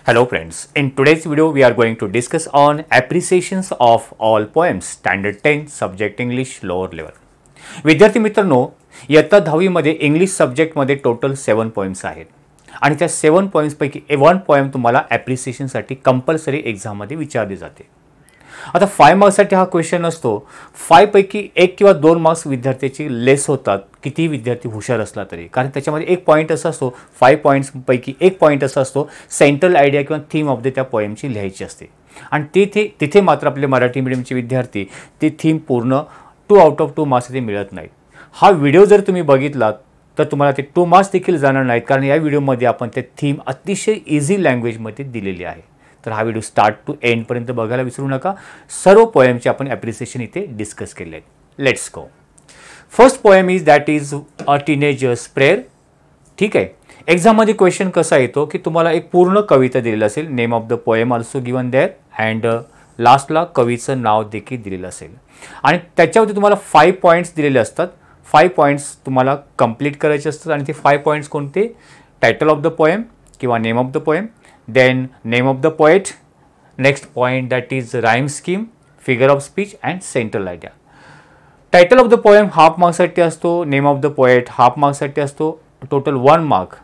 Hello friends, in today's video we are going to discuss on appreciations of all poems standard 10 subject English lower level. विद्यार्थी मित्रांनो, इयत्ता 10वी मध्ये English subject मध्ये total 7 poems आहेत आणि त्या 7 पोएम्स पैकी 1 पोएम तुम्हाला ॲप्रिसिएशन साठी कंपल्सरी एग्जाम मध्ये विचारली जाते. आता 5 मार्क्स साठी हा क्वेश्चन असतो. 5 पैकी 1 किंवा 2 मार्क्स विद्यार्थ्याची लेस होतात किती विद्यार्थी हुशार असला तरी, कारण त्याच्यामध्ये एक पॉइंट असा असतो 5 पॉइंट्स पैकी एक पॉइंट असा असतो सेंट्रल आयडिया किंवा थीम ऑफ द त्या पोएमची लिहायची असते आणि तिथे मात्र आपले मराठी मीडियमचे विद्यार्थी ती थीम पूर्ण 2 आउट ऑफ 2 मार्क्स ते मिळत नाहीत. हा व्हिडिओ जर तुम्ही बघितलात तर तुम्हाला ते 2 मार्क्स देखील जाणार नाहीत, कारण या व्हिडिओमध्ये आपण ते थीम अतिशय इझी लँग्वेजमध्ये दिलेली आहे. तर हा व्हिडिओ स्टार्ट टू एंड पर्यंत बघायला विसरू नका. सर्व पोएमचे आपण ॲप्रिसिएशन इथे डिस्कस केले आहेत. Let's go. First poem is that is a teenager's prayer. ठीक आहे. एक्झाममध्ये क्वेश्चन कसा येतो की तुम्हाला एक पूर्ण कविता दिलेली असेल, name of the poem also given there and लास्टला कवीचं नाव देखील दिलेलं असेल आणि त्याच्यावरती तुम्हाला 5 पॉईंट्स दिलेले असतात. 5 पॉईंट्स तुम्हाला कंप्लीट करायचे असतात आणि ते 5 पॉईंट्स कोणते? टायटल ऑफ द पोएम किंवा name of the poem, then name of the poet, next point that is rhyme scheme, figure of speech and central idea. Title of the poem half marks साठी असतो, name of the poet half marks साठी असतो, total 1 mark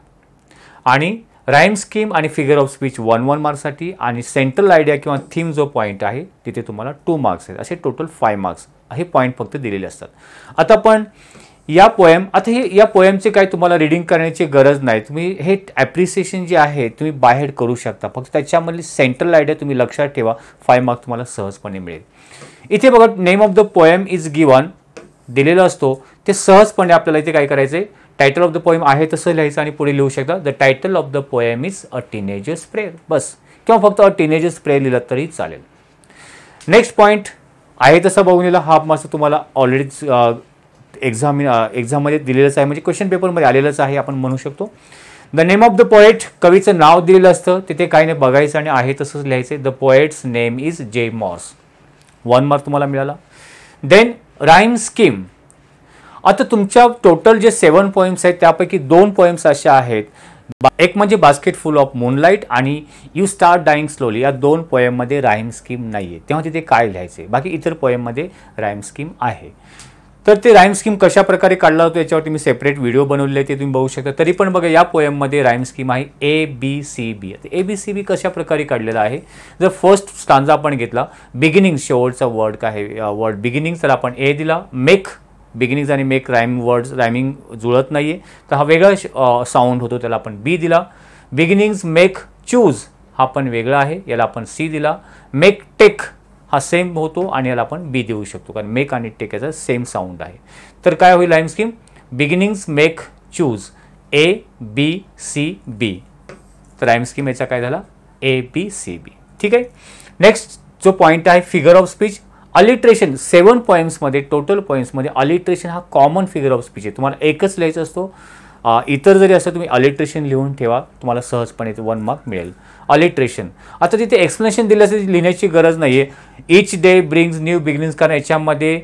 आणि rhyme scheme आणि figure of speech 1 marks साठी आणि central idea किंवा theme जो पॉईंट आहे तिथे तुम्हाला 2 मार्क्स आहेत. असे टोटल 5 मार्क्स हे पॉईंट फक्त दिलेले असतात. आता पण या पोएमचे काय तुम्हाला रीडिंग करण्याची गरज नाही. तुम्ही हे ॲप्रिसिएशन जे आहे तुम्ही बाहेर करू शकता. फक्त त्याच्यामधली सेंट्रल आयडिया तुम्ही लक्षात ठेवा. 5 मार्क्स तुम्हाला सहजपणे मिळेल. इथे बघा name of the poem is given दिलेलं असतो, ते सहजपणे आपल्याला इथे काय करायचं आहे, टायटल ऑफ द पोएम आहे तसं लिहायचं आणि पुढे लिहू शकता the title of the poem is a teenager's prayer बस, किंवा फक्त अ टीनेजर्स प्रेयर लिहिलं तरी चालेल. नेक्स्ट पॉईंट आहे तसं बघून लिहिला. हाफ मार्क्स तुम्हाला ऑलरेडी एक्झाममध्ये दिलेलंच आहे, म्हणजे क्वेश्चन पेपरमध्ये आलेलंच आहे आपण म्हणू शकतो. The name of the poet, कवीचं नाव दिलेलं असतं, तिथे काही नाही बघायचं आणि आहे तसंच लिहायचं. The poet's name is J Morse, 1 mark तुम्हाला मिळाला. Then rhyme scheme. आता तुमच्या टोटल जे 7 पोएम्स आहेत त्यापैकी 2 पोएम्स अशा आहेत, एक म्हणजे बास्केट फुल ऑफ मूनलाईट आणि यू स्टार्ट डाईंग स्लोली. या 2 पोएममध्ये राईम स्कीम नाही आहे, तेव्हा तिथे काय लिहायचे? बाकी इतर पोएममध्ये राईम स्कीम आहे. तर ते राईम स्कीम कशा प्रकारे काढला होतो याच्यावरती मी सेपरेट व्हिडिओ बनवले, ते तुम्ही बघू शकता. तरी पण बघा या पोएममध्ये राईम स्कीम आहे ABCB. ABCB कशा प्रकारे काढलेला आहे? जर फर्स्ट स्टांजा आपण घेतला, बिगिनिंग शेवटचा वर्ड काय आहे, वर्ड बिगिनिंग, तर आपण A दिला. मेक, बिगिनिंग आणि मेक रायमिंग जुळत नाहीये तर हा वेगळा साऊंड होतो, त्याला आपण B दिला. बिगिनिंग्स मेक चूज हा पण वेगळा आहे, याला आपण C दिला. मेक टेक हा सेम होतो आणि याला आपण बी देऊ शकतो, कारण मेक आणि टेक याचा सेम साऊंड आहे. तर काय होईल rhyme scheme? Beginnings make choose ABCB. तर राईम स्कीम याचा काय झाला? ABCB. ठीक आहे. नेक्स्ट जो पॉईंट आहे फिगर ऑफ स्पीच, अलिट्रेशन. 7 पोएम्समध्ये टोटल पोएम्समध्ये अलिट्रेशन हा कॉमन फिगर ऑफ स्पीच आहे, तुम्हाला एकच लिहायचं असतो. इतर जरी असं तुम्ही अलिट्रेशन लिहून ठेवा, तुम्हाला सहजपणे 1 मार्क मिळेल. अलिट्रेशन. आता तिथे एक्सप्लेनेशन दिलं असेल, लिहिण्याची गरज नाही आहे. इच डे ब्रिंग्स न्यू बिगिनिंग्स, कारण याच्यामध्ये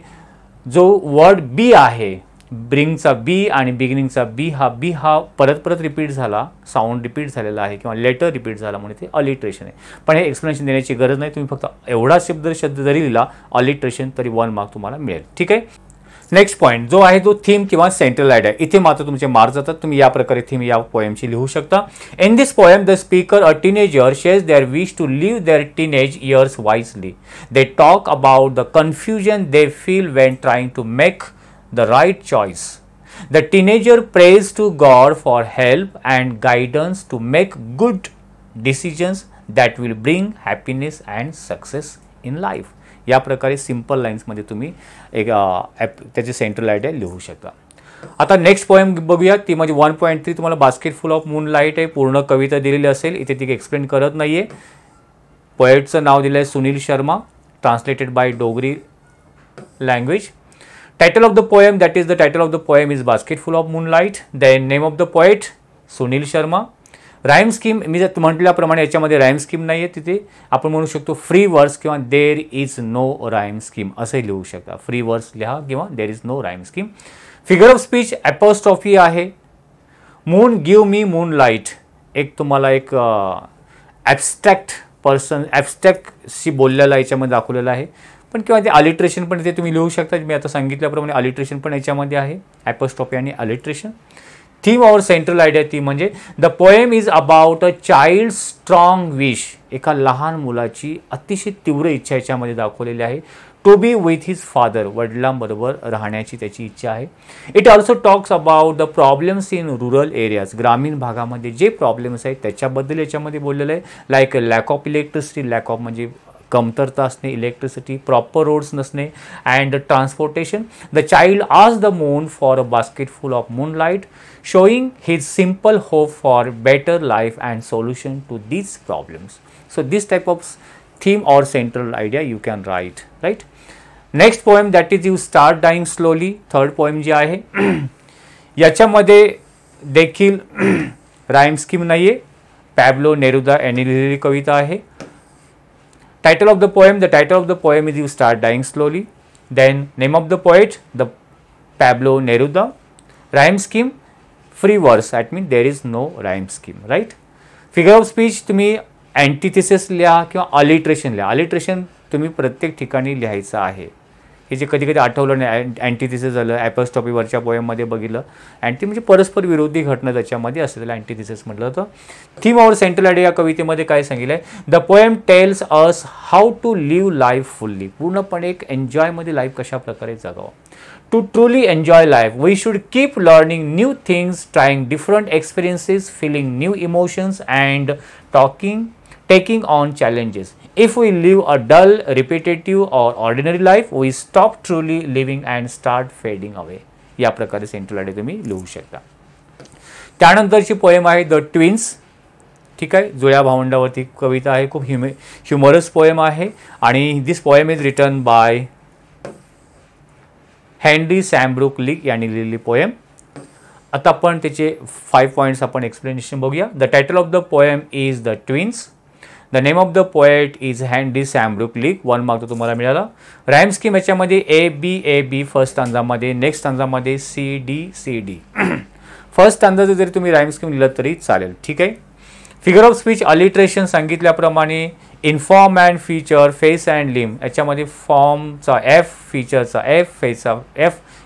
जो वर्ड बी आहे, ब्रिंगचा बी आणि बिगिनिंगचा बी हा परत रिपीट झाला, साऊंड रिपीट झालेला आहे किंवा लेटर रिपीट झाला म्हणून ते अलिट्रेशन आहे. पण हे एक्सप्लेनेशन देण्याची गरज नाही, तुम्ही फक्त एवढा शब्द जरी लिहिला अलिट्रेशन तरी 1 मार्क तुम्हाला मिळेल. ठीक आहे. नेक्स्ट पॉईंट जो आहे तो थीम किंवा सेंट्रल आयडिया. इथे मात्र तुमचे मार्क्स जातात. तुम्ही या प्रकारे थीम या पोएमची लिहू शकता. In this poem the speaker a teenager shares their wish to live their teenage years wisely. They talk about the confusion they feel when trying to make the right choice. The teenager prays to God for help and guidance to make good decisions that will bring happiness and success in life. या प्रकारे simple लाईन्समध्ये तुम्ही एक त्याचे central idea लिहू शकता. आता next poem बघूया, ती म्हणजे 1.3 तुम्हाला बास्केट फुल ऑफ मूनलाईट आहे. पूर्ण कविता दिलेली असेल, इथे ती एक्सप्लेन करत नाही आहे. पोएटचं नाव दिलं आहे Sunil Sharma, translated by Dogri language. Title of the poem that is the title of the poem is basket full of moonlight. Then name of the poet Sunil Sharma. Rhyme scheme मी जर म्हटल्याप्रमाणे याच्यामध्ये राईम स्कीम नाही आहे, तिथे आपण म्हणू शकतो फ्री वर्स किंवा there is no rhyme scheme असंही लिहू शकता. फ्री वर्स लिहा किंवा there is no rhyme scheme. Figure of speech apostrophe आहे. Moon give me moonlight, एक तुम्हाला एक ॲबस्ट्रॅक्ट पर्सन, ॲबस्ट्रॅक्टशी बोललेला याच्यामध्ये दाखवलेलं आहे. पण किंवा ते अलिट्रेशन पण ते तुम्ही लिहू शकता. मी आता सांगितल्याप्रमाणे अलिट्रेशन पण याच्यामध्ये आहे, ॲपोस्ट्रॉफी आणि alliteration. Theme or central idea ती म्हणजे the poem is about a child strong wish. एका लहान मुलाची अतिशय तीव्र इच्छा याच्यामध्ये दाखवलेली आहे. To be with his father, वडिलांबरोबर राहण्याची त्याची इच्छा आहे. It also talks about the problems in rural areas. ग्रामीण भागामध्ये जे प्रॉब्लेम्स आहेत त्याच्याबद्दल याच्यामध्ये बोललेलं आहे. Like lack of electricity, lack of म्हणजे कमतरता असणे, इलेक्ट्रिसिटी, प्रॉपर रोड्स नसणे, and transportation. The child asked the moon for a basket full of moonlight, showing his simple hope for better life and solution to these problems. So this type of theme or central idea you can write, right? Next poem that is You Start Dying Slowly. Third poem जी आहे याच्यामध्ये देखील rhyme scheme नाही आहे. पॅब्लो Neruda यांनी लिहिलेली कविता आहे. Title of the poem, the title of the poem is you start dying slowly. Then name of the poet the Pablo Neruda. Rhyme scheme free verse, at mean there is no rhyme scheme, right. Figure of speech तुम्ही antithesis लिहा किंवा alliteration लिहा. Alliteration तुम्ही प्रत्येक ठिकाणी लिहायचं आहे. हे जे कधी कधी आठवलं नाही, अँटिथिसिस झालं, ॲपोस्ट्रॉफीवरच्या पोएममध्ये बघितलं. अँटी म्हणजे परस्पर विरोधी घटना त्याच्यामध्ये असते, त्याला अँटिथिसिस म्हटलं होतं. थीम ऑर सेंट्रल आयडिया या कवितेमध्ये काय सांगितलं आहे? The poem tells us how to live life fully. पूर्णपणे एक एन्जॉयमध्ये लाईफ कशा प्रकारे जगावं. To truly enjoy life, we should keep learning new things, trying different experiences, feeling new emotions, and taking on challenges. If we live a dull, repetitive, or ordinary life, we stop truly living and start fading away. या प्रकारे central idea तुम्ही लिहू शकता. त्यानंतरची poem आहे the twins. ठीक आहे, जुळ्या भावंडावरती कविता आहे. खूप ह्युमरस पोएम आहे आणि this poem is written by Henry Sambrook Leigh यांनी लिहिलेली पोएम. आता आपण त्याचे 5 पॉईंट्स आपण एक्सप्लेनेशन बघूया. The title of the poem is the twins. The name of the poet is Henry Sambrook Leigh. 1 mark तो तुम्हाला मिळाला. राइम स्कीम याच्यामध्ये ए बी फर्स्ट स्टांजामध्ये, नेक्स्ट स्टांजामध्ये सी डी. फर्स्ट स्टांजाचं जरी तुम्ही राइम स्कीम लिहिलं तरी चालेल. ठीक आहे. फिगर ऑफ स्पीच अलिट्रेशन सांगितल्याप्रमाणे in form and feature, face and limb याच्यामध्ये फॉर्मचा एफ, फीचरचा एफ, फेसचा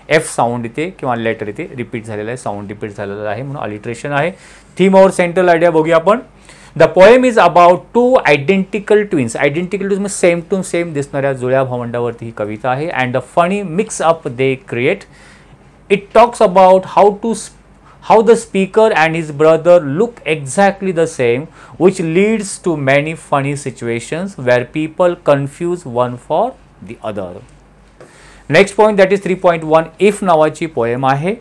एफ साऊंड इथे किंवा लेटर इथे रिपीट झालेला आहे, साऊंड रिपीट झालेला आहे म्हणून अलिट्रेशन आहे. थीम और सेंट्रल आयडिया बघूया आपण. The poem is about 2 identical twins. Identical twins म्हणजे सेम टू सेम दिसणाऱ्या जुळ्या भावंडावरती ही कविता आहे. And the funny mix up they create. It talks about how the speaker and his brother look exactly the same, which leads to many funny situations where people confuse one for the other. Next point that is 3.1 if नावाची poem आहे.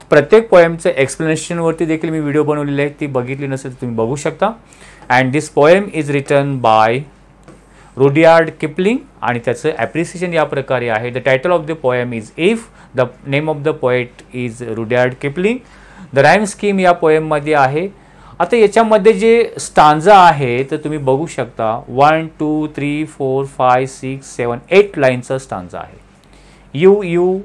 प्रत्येक पोएमचे explanation वरती देखील मी video बनवलेले आहे, ती बघितली नसेल तर तुम्ही बघू शकता. And this poem is written bye Rudyard Kipling आणि त्याचं ॲप्रिसिएशन या प्रकारे आहे. The title of the poem is if. The name of the poet is Rudyard Kipling. The rhyme scheme या पोएममध्ये आहे. आता याच्यामध्ये जे स्टांजा आहे तर तुम्ही बघू शकता 1 2 3 4 5 6 7 8 लाईनचा स्टांजा आहे. यू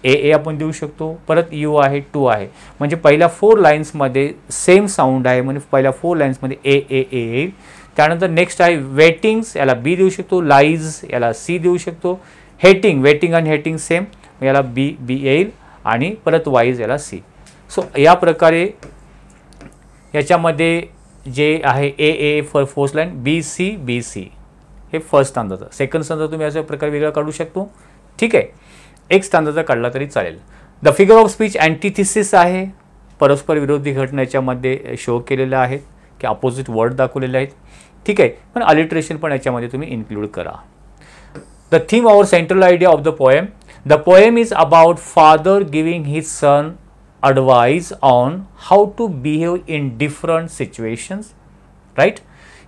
ए आपण देऊ शकतो. परत यू आहे, 2 आहे, म्हणजे पहिल्या 4 लाईन्समध्ये सेम साऊंड आहे, म्हणजे पहिल्या 4 लाईन्समध्ये ए येईल. त्यानंतर नेक्स्ट आहे वेटिंग्स, याला बी देऊ शकतो. लाईज याला सी देऊ शकतो. वेटिंग आणि हेटिंग सेम, याला बी येईल आणि परत वाईज याला सी. सो या प्रकारे याच्यामध्ये जे आहे A for fourth line, B C हे फर्स्ट स्टांजाचा. सेकंड स्टांजा तुम्ही अशा प्रकारे वेगळा काढू शकतो. ठीक आहे, एक स्टांजाचा काढला तरी चालेल. द फिगर ऑफ स्पीच अँटिथिसिस आहे. परस्पर विरोधी घटना याच्यामध्ये शो केलेल्या आहेत की अपोजिट वर्ड दाखवलेले आहेत. ठीक आहे, पण अलिट्रेशन पण याच्यामध्ये तुम्ही इन्क्लूड करा. The theme or central idea of the poem. The poem is about father giving his son advice on how to behave in different situations, right?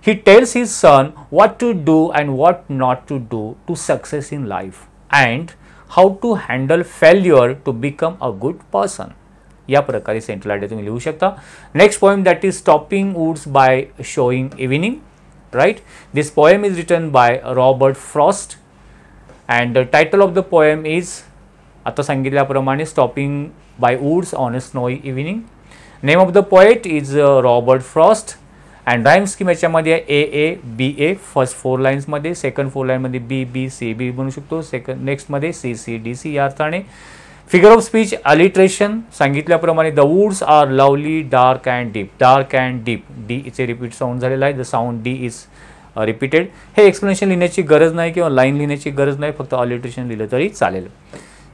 He tells his son what to do and what not to do to success in life and how to handle failure to become a good person. या प्रकारे central idea तुम्ही लिहू शकता. Next poem that is stopping woods by showing evening, right? This poem is written by Robert Frost and the title of the poem is आता सांगितल्याप्रमाणे stopping by woods on a snowy evening. Name of the poet is Robert Frost and rhyme scheme याच्यामध्ये ए A B A first 4 लाईन्समध्ये, second 4 लाईनमध्ये बी B C B बनू शकतो, second नेक्स्टमध्ये C C D C या अर्थाने. Figure of speech alliteration सांगितल्याप्रमाणे the woods are lovely dark and deep, dark and deep, D इथे repeat sound झालेला आहे, the sound D is repeated. हे एक्सप्लेनेशन लिहिण्याची गरज नाही किंवा लाईन लिहिण्याची गरज नाही, फक्त अलिट्रेशन लिहिलं तरी चालेल.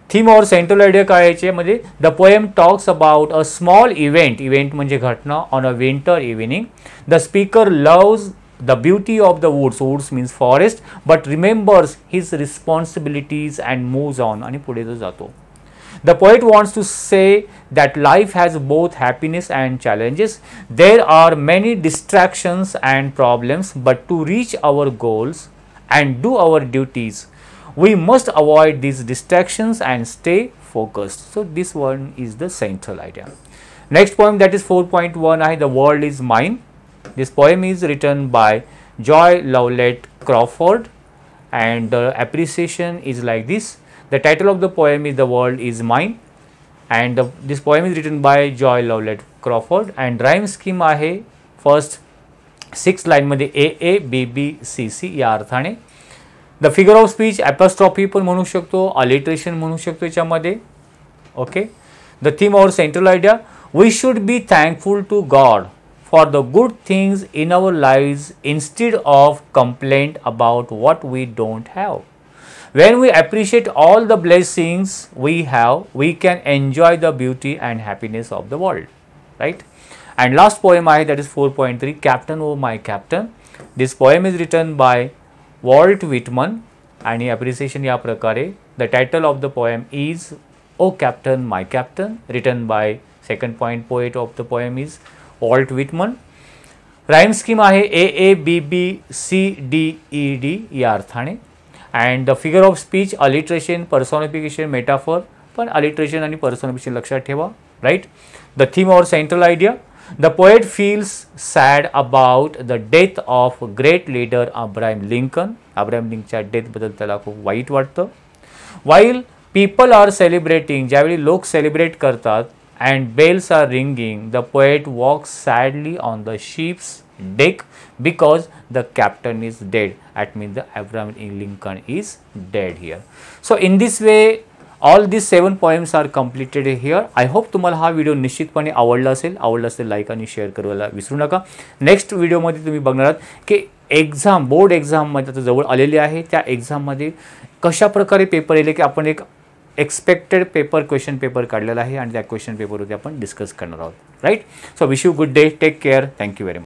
थीम और सेंट्रल आयडिया काय याच्यामध्ये, the poem talks about a small event, event म्हणजे घटना, on a winter evening. The speaker loves the beauty of the woods, woods means forest, but remembers his responsibilities and moves on, आणि पुढे जो जातो. The poet wants to say that life has both happiness and challenges. There are many distractions and problems, but to reach our goals and do our duties, we must avoid these distractions and stay focused. So this one is the central idea. Next poem, that is 4.1, The World is Mine. This poem is written by Joy Lowlett Crawford, and the appreciation is like this. The title of the poem is The World is Mine, and this poem is written by Joy Lowlett Crawford, and rhyme scheme आहे first 6 लाईनमध्ये ए A B B C सी या अर्थाने. The figure of speech apostrophe पण म्हणू शकतो, alliteration म्हणू शकतो याच्यामध्ये. ओके. द थीम और central idea, we should be thankful to God for the good things in our lives instead of complaint about what we don't have. When we appreciate all the blessings we have, we can enjoy the beauty and happiness of the world, right? And last poem I, that is 4.3, Captain Oh My Captain. This poem is written by Walt Whitman, and appreciation या प्रकारे. The title of the poem is Oh Captain My Captain, written by second point poet of the poem is Walt Whitman. Rhyme scheme आहे A A B B C D E D या अर्थाने. And the figure of speech alliteration, personification, metaphor, पण alliteration आणि personification लक्षात ठेवा, right. The theme और central idea, the poet feels sad about the death of great leader Abraham Lincoln. Abraham लिंकनच्या डेथबद्दल त्याला खूप वाईट वाटतं. वाईल पीपल आर सेलिब्रेटिंग, ज्यावेळी लोक सेलिब्रेट करतात, and bells are ringing, the poet walks sadly on the ship's deck because the captain is dead. That means the Abraham Lincoln is dead here. So in this way all these 7 poems are completed here. I hope तुम्हाला हा video निश्चितपणे आवडला असेल like आणि share करायला विसरू नका. Next व्हिडिओमध्ये तुम्ही बघणार आहात की एक्झाम, बोर्ड एक्झाममध्ये आता जवळ आलेली आहे, त्या एक्झाममध्ये कशा प्रकारे पेपर येईल, की आपण एक एक्सपेक्टेड पेपर, क्वेश्चन पेपर काढलेला आहे आणि त्या क्वेश्चन पेपरवरती आपण डिस्कस करणार आहोत, right. So wish you good day, take care, thank you very much.